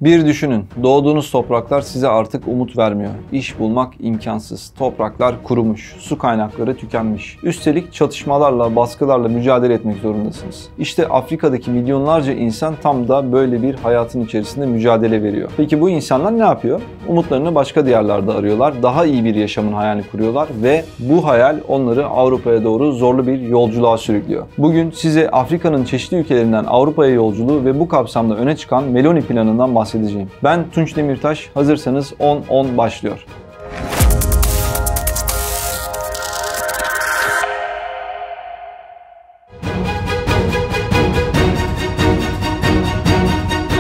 Bir düşünün, doğduğunuz topraklar size artık umut vermiyor. İş bulmak imkansız, topraklar kurumuş, su kaynakları tükenmiş. Üstelik çatışmalarla, baskılarla mücadele etmek zorundasınız. İşte Afrika'daki milyonlarca insan tam da böyle bir hayatın içerisinde mücadele veriyor. Peki bu insanlar ne yapıyor? Umutlarını başka diyarlarda arıyorlar, daha iyi bir yaşamın hayalini kuruyorlar ve bu hayal onları Avrupa'ya doğru zorlu bir yolculuğa sürüklüyor. Bugün size Afrika'nın çeşitli ülkelerinden Avrupa'ya yolculuğu ve bu kapsamda öne çıkan Meloni planından bahsedeceğim. Ben Tunç Demirtaş, hazırsanız 10-10 başlıyor.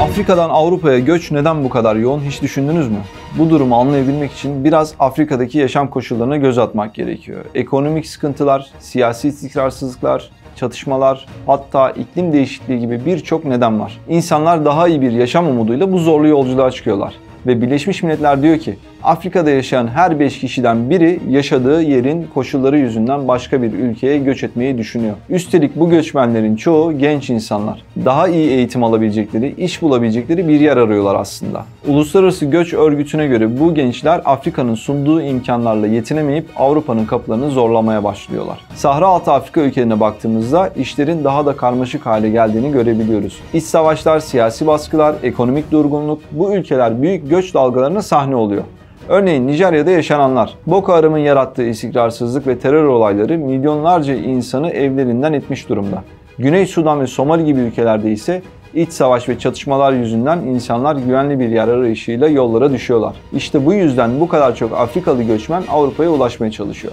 Afrika'dan Avrupa'ya göç neden bu kadar yoğun hiç düşündünüz mü? Bu durumu anlayabilmek için biraz Afrika'daki yaşam koşullarına göz atmak gerekiyor. Ekonomik sıkıntılar, siyasi istikrarsızlıklar, çatışmalar, hatta iklim değişikliği gibi birçok neden var. İnsanlar daha iyi bir yaşam umuduyla bu zorlu yolculuğa çıkıyorlar. Ve Birleşmiş Milletler diyor ki, Afrika'da yaşayan her 5 kişiden biri yaşadığı yerin koşulları yüzünden başka bir ülkeye göç etmeyi düşünüyor. Üstelik bu göçmenlerin çoğu genç insanlar. Daha iyi eğitim alabilecekleri, iş bulabilecekleri bir yer arıyorlar aslında. Uluslararası Göç Örgütü'ne göre bu gençler Afrika'nın sunduğu imkanlarla yetinemeyip Avrupa'nın kapılarını zorlamaya başlıyorlar. Sahra altı Afrika ülkelerine baktığımızda işlerin daha da karmaşık hale geldiğini görebiliyoruz. İç savaşlar, siyasi baskılar, ekonomik durgunluk bu ülkeler büyük göç dalgalarına sahne oluyor. Örneğin Nijerya'da yaşananlar, Boko Haram'ın yarattığı istikrarsızlık ve terör olayları milyonlarca insanı evlerinden etmiş durumda. Güney Sudan ve Somali gibi ülkelerde ise iç savaş ve çatışmalar yüzünden insanlar güvenli bir yer arayışıyla yollara düşüyorlar. İşte bu yüzden bu kadar çok Afrikalı göçmen Avrupa'ya ulaşmaya çalışıyor.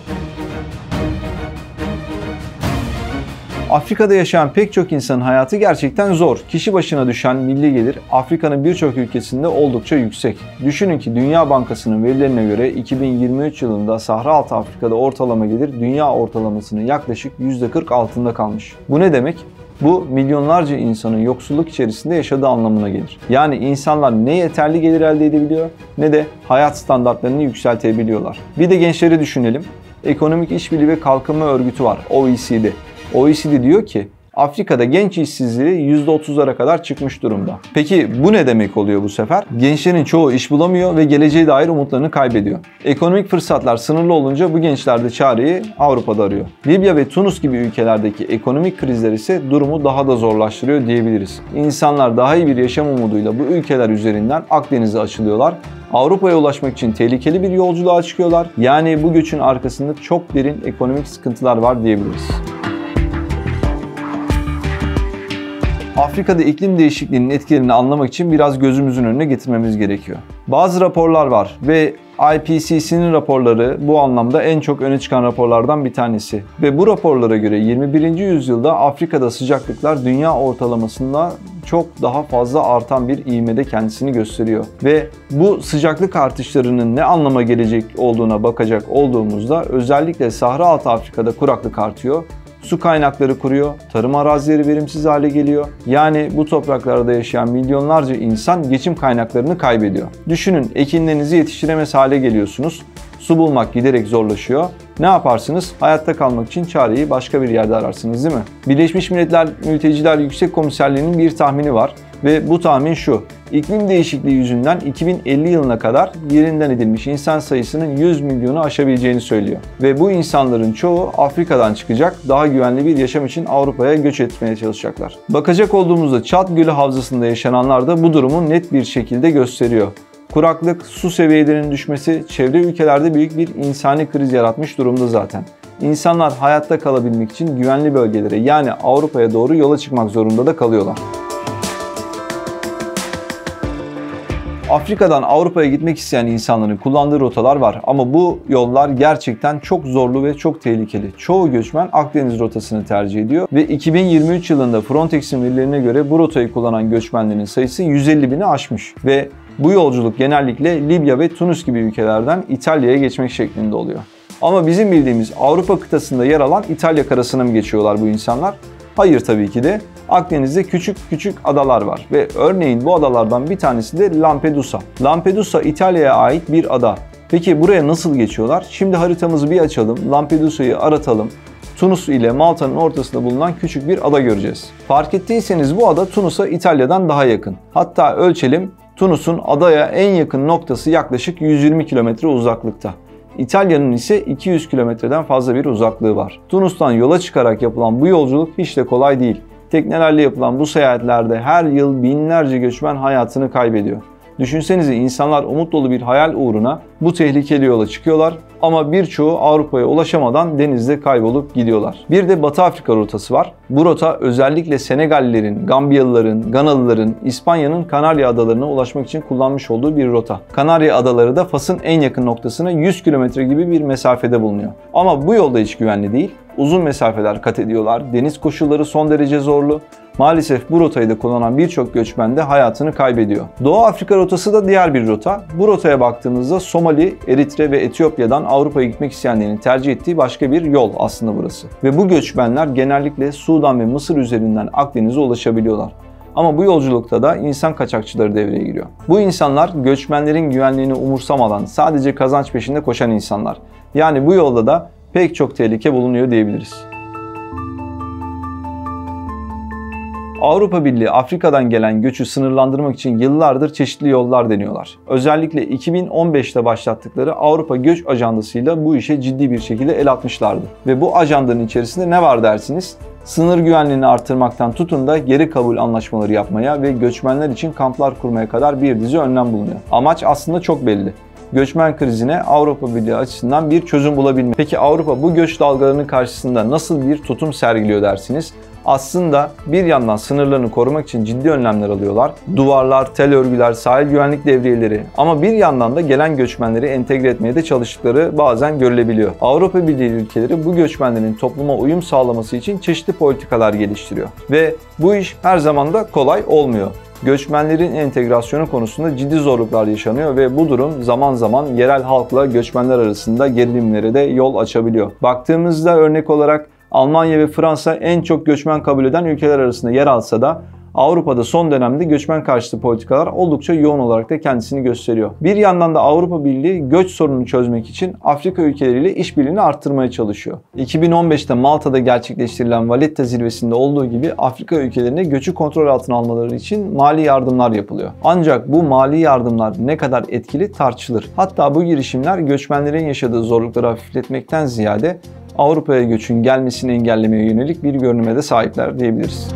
Afrika'da yaşayan pek çok insanın hayatı gerçekten zor. Kişi başına düşen milli gelir Afrika'nın birçok ülkesinde oldukça yüksek. Düşünün ki Dünya Bankası'nın verilerine göre 2023 yılında Sahra altı Afrika'da ortalama gelir dünya ortalamasının yaklaşık %40 altında kalmış. Bu ne demek? Bu milyonlarca insanın yoksulluk içerisinde yaşadığı anlamına gelir. Yani insanlar ne yeterli gelir elde edebiliyor ne de hayat standartlarını yükseltebiliyorlar. Bir de gençleri düşünelim. Ekonomik İşbirliği ve Kalkınma Örgütü var, OECD. OECD diyor ki Afrika'da genç işsizliği %30'lara kadar çıkmış durumda. Peki bu ne demek oluyor bu sefer? Gençlerin çoğu iş bulamıyor ve geleceğe dair umutlarını kaybediyor. Ekonomik fırsatlar sınırlı olunca bu gençler de çareyi Avrupa'da arıyor. Libya ve Tunus gibi ülkelerdeki ekonomik krizler ise durumu daha da zorlaştırıyor diyebiliriz. İnsanlar daha iyi bir yaşam umuduyla bu ülkeler üzerinden Akdeniz'e açılıyorlar. Avrupa'ya ulaşmak için tehlikeli bir yolculuğa çıkıyorlar. Yani bu göçün arkasında çok derin ekonomik sıkıntılar var diyebiliriz. Afrika'da iklim değişikliğinin etkilerini anlamak için biraz gözümüzün önüne getirmemiz gerekiyor. Bazı raporlar var ve IPCC'nin raporları bu anlamda en çok öne çıkan raporlardan bir tanesi. Ve bu raporlara göre 21. yüzyılda Afrika'da sıcaklıklar dünya ortalamasında çok daha fazla artan bir ivmede kendisini gösteriyor. Ve bu sıcaklık artışlarının ne anlama gelecek olduğuna bakacak olduğumuzda özellikle Sahra altı Afrika'da kuraklık artıyor. Su kaynakları kuruyor, tarım arazileri verimsiz hale geliyor. Yani bu topraklarda yaşayan milyonlarca insan geçim kaynaklarını kaybediyor. Düşünün, ekinlerinizi yetiştiremez hale geliyorsunuz. Su bulmak giderek zorlaşıyor. Ne yaparsınız? Hayatta kalmak için çareyi başka bir yerde ararsınız, değil mi? Birleşmiş Milletler Mülteciler Yüksek Komiserliği'nin bir tahmini var. Ve bu tahmin şu: İklim değişikliği yüzünden 2050 yılına kadar yerinden edilmiş insan sayısının 100 milyonu aşabileceğini söylüyor. Ve bu insanların çoğu Afrika'dan çıkacak, daha güvenli bir yaşam için Avrupa'ya göç etmeye çalışacaklar. Bakacak olduğumuzda Çad Gölü Havzası'nda yaşananlar da bu durumu net bir şekilde gösteriyor. Kuraklık, su seviyelerinin düşmesi çevre ülkelerde büyük bir insani kriz yaratmış durumda zaten. İnsanlar hayatta kalabilmek için güvenli bölgelere yani Avrupa'ya doğru yola çıkmak zorunda da kalıyorlar. Afrika'dan Avrupa'ya gitmek isteyen insanların kullandığı rotalar var ama bu yollar gerçekten çok zorlu ve çok tehlikeli. Çoğu göçmen Akdeniz rotasını tercih ediyor ve 2023 yılında Frontex'in verilerine göre bu rotayı kullanan göçmenlerin sayısı 150 bini aşmış ve bu yolculuk genellikle Libya ve Tunus gibi ülkelerden İtalya'ya geçmek şeklinde oluyor. Ama bizim bildiğimiz Avrupa kıtasında yer alan İtalya karasına mı geçiyorlar bu insanlar? Hayır, tabii ki de. Akdeniz'de küçük küçük adalar var ve örneğin bu adalardan bir tanesi de Lampedusa. Lampedusa İtalya'ya ait bir ada. Peki buraya nasıl geçiyorlar? Şimdi haritamızı bir açalım, Lampedusa'yı aratalım. Tunus ile Malta'nın ortasında bulunan küçük bir ada göreceğiz. Fark ettiyseniz bu ada Tunus'a İtalya'dan daha yakın. Hatta ölçelim, Tunus'un adaya en yakın noktası yaklaşık 120 kilometre uzaklıkta. İtalya'nın ise 200 kilometreden fazla bir uzaklığı var. Tunus'tan yola çıkarak yapılan bu yolculuk hiç de kolay değil. Teknelerle yapılan bu seyahatlerde her yıl binlerce göçmen hayatını kaybediyor. Düşünsenize, insanlar umut dolu bir hayal uğruna bu tehlikeli yola çıkıyorlar ama birçoğu Avrupa'ya ulaşamadan denizde kaybolup gidiyorlar. Bir de Batı Afrika rotası var. Bu rota özellikle Senegallilerin, Gambiyalıların, Ganalıların, İspanya'nın Kanarya Adalarına ulaşmak için kullanmış olduğu bir rota. Kanarya Adaları da Fas'ın en yakın noktasına 100 kilometre gibi bir mesafede bulunuyor. Ama bu yolda hiç güvenli değil. Uzun mesafeler kat ediyorlar. Deniz koşulları son derece zorlu. Maalesef bu rotayı da kullanan birçok göçmen de hayatını kaybediyor. Doğu Afrika rotası da diğer bir rota. Bu rotaya baktığımızda Somali, Eritre ve Etiyopya'dan Avrupa'ya gitmek isteyenlerin tercih ettiği başka bir yol aslında burası. Ve bu göçmenler genellikle Sudan ve Mısır üzerinden Akdeniz'e ulaşabiliyorlar. Ama bu yolculukta da insan kaçakçıları devreye giriyor. Bu insanlar göçmenlerin güvenliğini umursamadan sadece kazanç peşinde koşan insanlar. Yani bu yolda da pek çok tehlike bulunuyor diyebiliriz. Avrupa Birliği Afrika'dan gelen göçü sınırlandırmak için yıllardır çeşitli yollar deniyorlar. Özellikle 2015'te başlattıkları Avrupa Göç Ajandası'yla bu işe ciddi bir şekilde el atmışlardı. Ve bu ajandanın içerisinde ne var dersiniz? Sınır güvenliğini artırmaktan tutun da geri kabul anlaşmaları yapmaya ve göçmenler için kamplar kurmaya kadar bir dizi önlem bulunuyor. Amaç aslında çok belli. Göçmen krizine Avrupa Birliği açısından bir çözüm bulabilmek. Peki Avrupa bu göç dalgalarının karşısında nasıl bir tutum sergiliyor dersiniz? Aslında bir yandan sınırlarını korumak için ciddi önlemler alıyorlar. Duvarlar, tel örgüler, sahil güvenlik devriyeleri, ama bir yandan da gelen göçmenleri entegre etmeye de çalıştıkları bazen görülebiliyor. Avrupa Birliği ülkeleri bu göçmenlerin topluma uyum sağlaması için çeşitli politikalar geliştiriyor. Ve bu iş her zaman da kolay olmuyor. Göçmenlerin entegrasyonu konusunda ciddi zorluklar yaşanıyor ve bu durum zaman zaman yerel halkla göçmenler arasında gerilimlere de yol açabiliyor. Baktığımızda örnek olarak Almanya ve Fransa en çok göçmen kabul eden ülkeler arasında yer alsa da Avrupa'da son dönemde göçmen karşıtı politikalar oldukça yoğun olarak da kendisini gösteriyor. Bir yandan da Avrupa Birliği göç sorununu çözmek için Afrika ülkeleriyle işbirliğini arttırmaya çalışıyor. 2015'te Malta'da gerçekleştirilen Valletta zirvesinde olduğu gibi Afrika ülkelerine göçü kontrol altına almaları için mali yardımlar yapılıyor. Ancak bu mali yardımlar ne kadar etkili tartışılır. Hatta bu girişimler göçmenlerin yaşadığı zorlukları hafifletmekten ziyade Avrupa'ya göçün gelmesini engellemeye yönelik bir görünüme de sahipler diyebiliriz.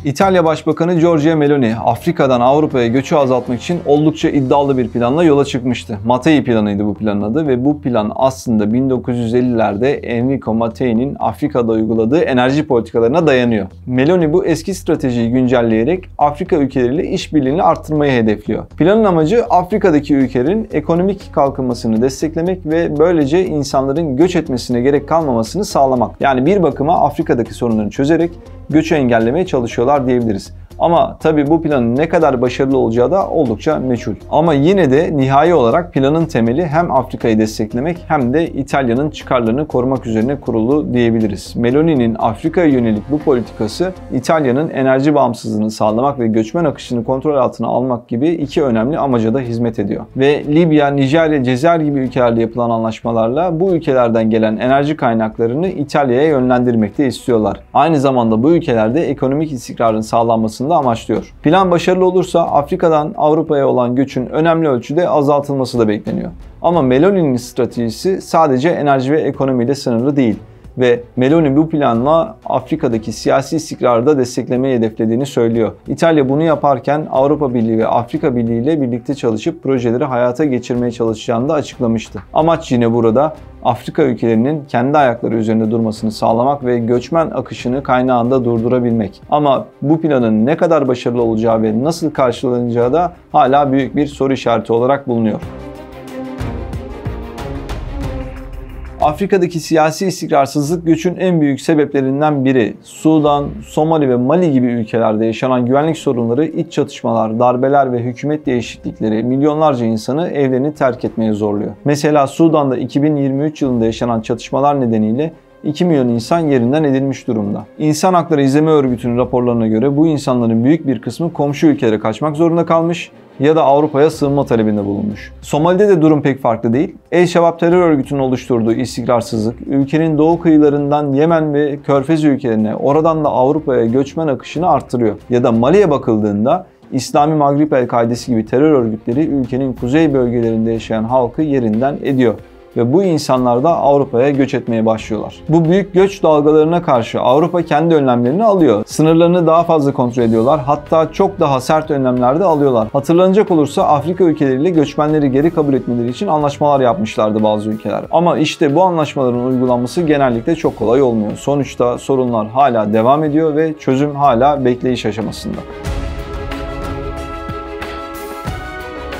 İtalya Başbakanı Giorgia Meloni, Afrika'dan Avrupa'ya göçü azaltmak için oldukça iddialı bir planla yola çıkmıştı. Mattei planıydı bu planın adı ve bu plan aslında 1950'lerde Enrico Matteo'nun Afrika'da uyguladığı enerji politikalarına dayanıyor. Meloni bu eski stratejiyi güncelleyerek Afrika ülkeleriyle işbirliğini arttırmayı hedefliyor. Planın amacı Afrika'daki ülkelerin ekonomik kalkınmasını desteklemek ve böylece insanların göç etmesine gerek kalmamasını sağlamak. Yani bir bakıma Afrika'daki sorunları çözerek göçü engellemeye çalışıyorlar diyebiliriz. Ama tabii bu planın ne kadar başarılı olacağı da oldukça meçhul. Ama yine de nihai olarak planın temeli hem Afrika'yı desteklemek hem de İtalya'nın çıkarlarını korumak üzerine kurulu diyebiliriz. Meloni'nin Afrika'ya yönelik bu politikası İtalya'nın enerji bağımsızlığını sağlamak ve göçmen akışını kontrol altına almak gibi iki önemli amaca da hizmet ediyor. Ve Libya, Nijerya, Cezayir gibi ülkelerle yapılan anlaşmalarla bu ülkelerden gelen enerji kaynaklarını İtalya'ya yönlendirmek de istiyorlar. Aynı zamanda bu ülkelerde ekonomik istikrarın sağlanmasını amaçlıyor. Plan başarılı olursa Afrika'dan Avrupa'ya olan göçün önemli ölçüde azaltılması da bekleniyor. Ama Meloni'nin stratejisi sadece enerji ve ekonomiyle sınırlı değil. Ve Meloni bu planla Afrika'daki siyasi istikrarı da desteklemeyi hedeflediğini söylüyor. İtalya bunu yaparken Avrupa Birliği ve Afrika Birliği ile birlikte çalışıp projeleri hayata geçirmeye çalışacağını da açıklamıştı. Amaç yine burada Afrika ülkelerinin kendi ayakları üzerinde durmasını sağlamak ve göçmen akışını kaynağında durdurabilmek. Ama bu planın ne kadar başarılı olacağı ve nasıl karşılanacağı da hala büyük bir soru işareti olarak bulunuyor. Afrika'daki siyasi istikrarsızlık göçün en büyük sebeplerinden biri. Sudan, Somali ve Mali gibi ülkelerde yaşanan güvenlik sorunları, iç çatışmalar, darbeler ve hükümet değişiklikleri milyonlarca insanı evlerini terk etmeye zorluyor. Mesela Sudan'da 2023 yılında yaşanan çatışmalar nedeniyle 2 milyon insan yerinden edilmiş durumda. İnsan Hakları İzleme Örgütü'nün raporlarına göre bu insanların büyük bir kısmı komşu ülkelere kaçmak zorunda kalmış ya da Avrupa'ya sığınma talebinde bulunmuş. Somali'de de durum pek farklı değil. El-Şebab terör örgütünün oluşturduğu istikrarsızlık, ülkenin doğu kıyılarından Yemen ve Körfez ülkelerine, oradan da Avrupa'ya göçmen akışını arttırıyor. Ya da Mali'ye bakıldığında İslami Maghrib El-Kaidesi gibi terör örgütleri ülkenin kuzey bölgelerinde yaşayan halkı yerinden ediyor. Ve bu insanlar da Avrupa'ya göç etmeye başlıyorlar. Bu büyük göç dalgalarına karşı Avrupa kendi önlemlerini alıyor. Sınırlarını daha fazla kontrol ediyorlar. Hatta çok daha sert önlemler de alıyorlar. Hatırlanacak olursa Afrika ülkeleriyle göçmenleri geri kabul etmeleri için anlaşmalar yapmışlardı bazı ülkeler. Ama işte bu anlaşmaların uygulanması genellikle çok kolay olmuyor. Sonuçta sorunlar hala devam ediyor ve çözüm hala bekleyiş aşamasında.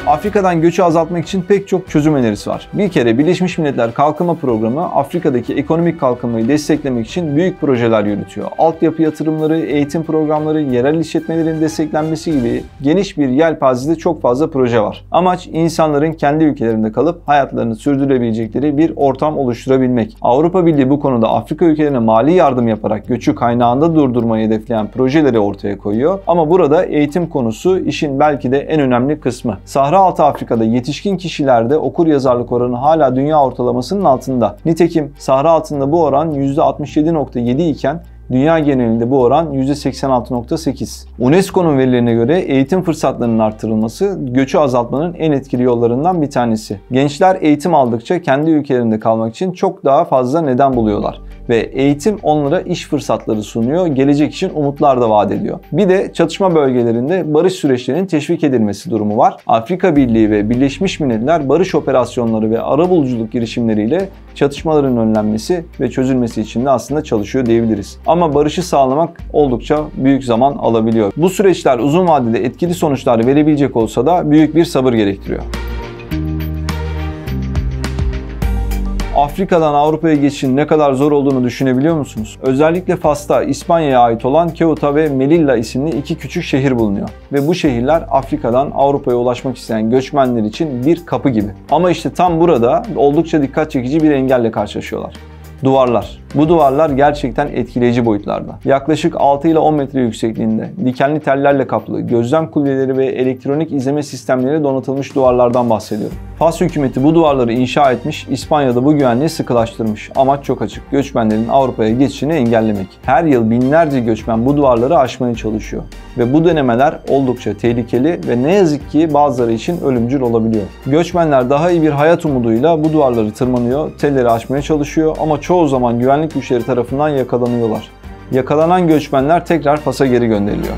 Afrika'dan göçü azaltmak için pek çok çözüm önerisi var. Bir kere Birleşmiş Milletler Kalkınma Programı Afrika'daki ekonomik kalkınmayı desteklemek için büyük projeler yürütüyor. Altyapı yatırımları, eğitim programları, yerel işletmelerin desteklenmesi gibi geniş bir yelpazede çok fazla proje var. Amaç insanların kendi ülkelerinde kalıp hayatlarını sürdürebilecekleri bir ortam oluşturabilmek. Avrupa Birliği bu konuda Afrika ülkelerine mali yardım yaparak göçü kaynağında durdurmayı hedefleyen projeleri ortaya koyuyor. Ama burada eğitim konusu işin belki de en önemli kısmı. Sahra-Altı Afrika'da yetişkin kişilerde okuryazarlık oranı hala dünya ortalamasının altında. Nitekim Sahra-Altı'nda bu oran %67.7 iken dünya genelinde bu oran %86.8. UNESCO'nun verilerine göre eğitim fırsatlarının artırılması göçü azaltmanın en etkili yollarından bir tanesi. Gençler eğitim aldıkça kendi ülkelerinde kalmak için çok daha fazla neden buluyorlar. Ve eğitim onlara iş fırsatları sunuyor, gelecek için umutlar da vaat ediyor. Bir de çatışma bölgelerinde barış süreçlerinin teşvik edilmesi durumu var. Afrika Birliği ve Birleşmiş Milletler barış operasyonları ve arabuluculuk girişimleriyle çatışmaların önlenmesi ve çözülmesi için de aslında çalışıyor diyebiliriz. Ama barışı sağlamak oldukça büyük zaman alabiliyor. Bu süreçler uzun vadede etkili sonuçlar verebilecek olsa da büyük bir sabır gerektiriyor. Afrika'dan Avrupa'ya geçişin ne kadar zor olduğunu düşünebiliyor musunuz? Özellikle Fas'ta İspanya'ya ait olan Ceuta ve Melilla isimli iki küçük şehir bulunuyor. Ve bu şehirler Afrika'dan Avrupa'ya ulaşmak isteyen göçmenler için bir kapı gibi. Ama işte tam burada oldukça dikkat çekici bir engelle karşılaşıyorlar. Duvarlar. Bu duvarlar gerçekten etkileyici boyutlarda. Yaklaşık 6 ile 10 metre yüksekliğinde, dikenli tellerle kaplı, gözlem kuleleri ve elektronik izleme sistemleri donatılmış duvarlardan bahsediyorum. Fas hükümeti bu duvarları inşa etmiş, İspanya'da bu güvenliği sıkılaştırmış. Amaç çok açık, göçmenlerin Avrupa'ya geçişini engellemek. Her yıl binlerce göçmen bu duvarları aşmaya çalışıyor. Ve bu denemeler oldukça tehlikeli ve ne yazık ki bazıları için ölümcül olabiliyor. Göçmenler daha iyi bir hayat umuduyla bu duvarları tırmanıyor, telleri aşmaya çalışıyor ama çoğu zaman güvenlik güçleri tarafından yakalanıyorlar. Yakalanan göçmenler tekrar Fas'a geri gönderiliyor.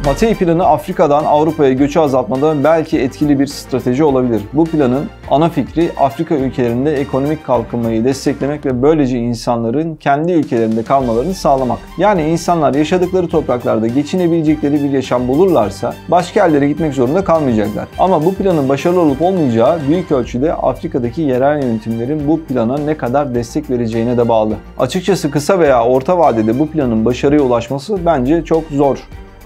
Mattei planı Afrika'dan Avrupa'ya göçü azaltmada belki etkili bir strateji olabilir. Bu planın ana fikri Afrika ülkelerinde ekonomik kalkınmayı desteklemek ve böylece insanların kendi ülkelerinde kalmalarını sağlamak. Yani insanlar yaşadıkları topraklarda geçinebilecekleri bir yaşam bulurlarsa başka yerlere gitmek zorunda kalmayacaklar. Ama bu planın başarılı olup olmayacağı büyük ölçüde Afrika'daki yerel yönetimlerin bu plana ne kadar destek vereceğine de bağlı. Açıkçası kısa veya orta vadede bu planın başarıya ulaşması bence çok zor.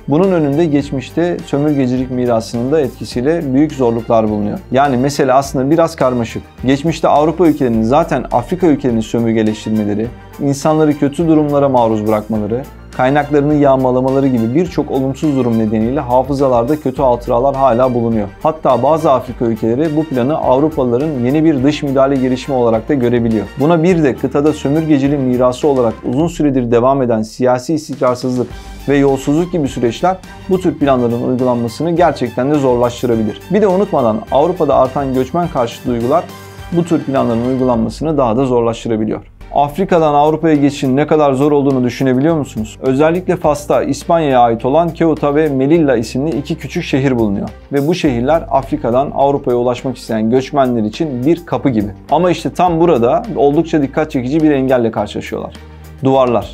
Bunun önünde geçmişte sömürgecilik mirasının da etkisiyle büyük zorluklar bulunuyor. Yani mesele aslında biraz karmaşık. Geçmişte Avrupa ülkelerinin zaten Afrika ülkelerini sömürgeleştirmeleri, insanları kötü durumlara maruz bırakmaları, kaynaklarını yağmalamaları gibi birçok olumsuz durum nedeniyle hafızalarda kötü hatıralar hala bulunuyor. Hatta bazı Afrika ülkeleri bu planı Avrupalıların yeni bir dış müdahale girişimi olarak da görebiliyor. Buna bir de kıtada sömürgeciliğin mirası olarak uzun süredir devam eden siyasi istikrarsızlık ve yolsuzluk gibi süreçler bu tür planların uygulanmasını gerçekten de zorlaştırabilir. Bir de unutmadan Avrupa'da artan göçmen karşıtı duygular bu tür planların uygulanmasını daha da zorlaştırabiliyor. Afrika'dan Avrupa'ya geçişin ne kadar zor olduğunu düşünebiliyor musunuz? Özellikle Fas'ta İspanya'ya ait olan Ceuta ve Melilla isimli iki küçük şehir bulunuyor. Ve bu şehirler Afrika'dan Avrupa'ya ulaşmak isteyen göçmenler için bir kapı gibi. Ama işte tam burada oldukça dikkat çekici bir engelle karşılaşıyorlar. Duvarlar.